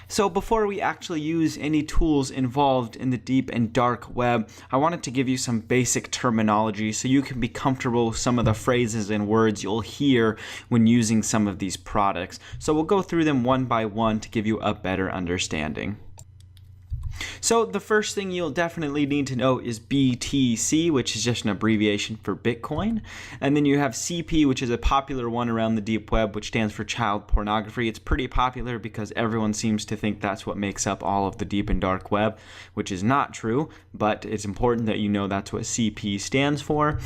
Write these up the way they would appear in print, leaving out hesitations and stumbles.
So before we actually use any tools involved in the deep and dark web, I wanted to give you some basic terminology so you can be comfortable with some of the phrases and words you'll hear when using some of these products. So we'll go through them one by one to give you a better understanding. So the first thing you'll definitely need to know is BTC, which is just an abbreviation for Bitcoin. And then you have CP, which is a popular one around the deep web, which stands for child pornography. It's pretty popular because everyone seems to think that's what makes up all of the deep and dark web, which is not true, but it's important that you know that's what CP stands for.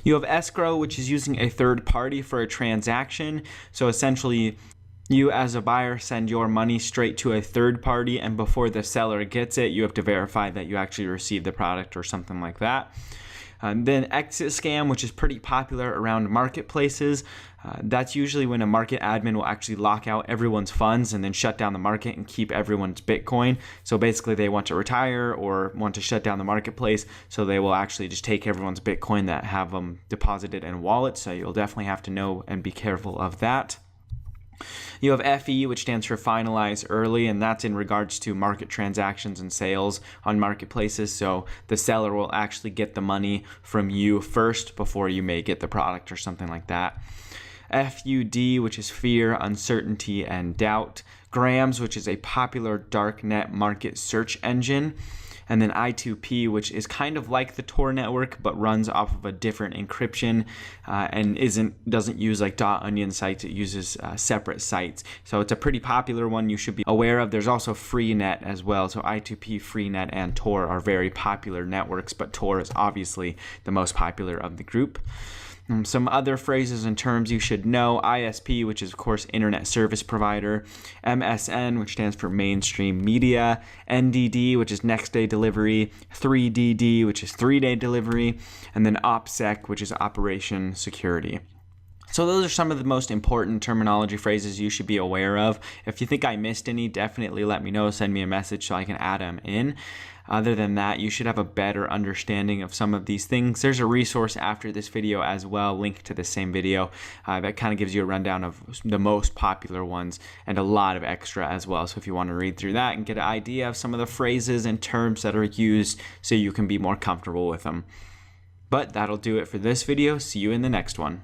You have Escrow, which is using a third party for a transaction. So essentially, you as a buyer send your money straight to a third party, and before the seller gets it, you have to verify that you actually received the product or something like that. Then exit scam, which is pretty popular around marketplaces. That's usually when a market admin will actually lock out everyone's funds and then shut down the market and keep everyone's Bitcoin. So basically they want to retire or want to shut down the marketplace, so they will actually just take everyone's Bitcoin that have them deposited in wallets. So you'll definitely have to know and be careful of that. You have FE, which stands for finalize early, and that's in regards to market transactions and sales on marketplaces. So the seller will actually get the money from you first before you may get the product or something like that. FUD, which is fear, uncertainty, and doubt. Grams, which is a popular darknet market search engine. And then I2P, which is kind of like the Tor network, but runs off of a different encryption and doesn't use like .onion sites. It uses separate sites. So it's a pretty popular one you should be aware of. There's also Freenet as well. So I2P, Freenet, and Tor are very popular networks, but Tor is obviously the most popular of the group. Some other phrases and terms you should know: ISP, which is of course Internet Service Provider; MSN, which stands for Mainstream Media; NDD, which is Next Day Delivery; 3DD, which is 3-day delivery; and then OPSEC, which is Operation Security. So those are some of the most important terminology phrases you should be aware of. If you think I missed any, definitely let me know. Send me a message so I can add them in. Other than that, you should have a better understanding of some of these things. There's a resource after this video as well, linked to the same video, that kind of gives you a rundown of the most popular ones and a lot of extra as well. So if you want to read through that and get an idea of some of the phrases and terms that are used so you can be more comfortable with them. But that'll do it for this video. See you in the next one.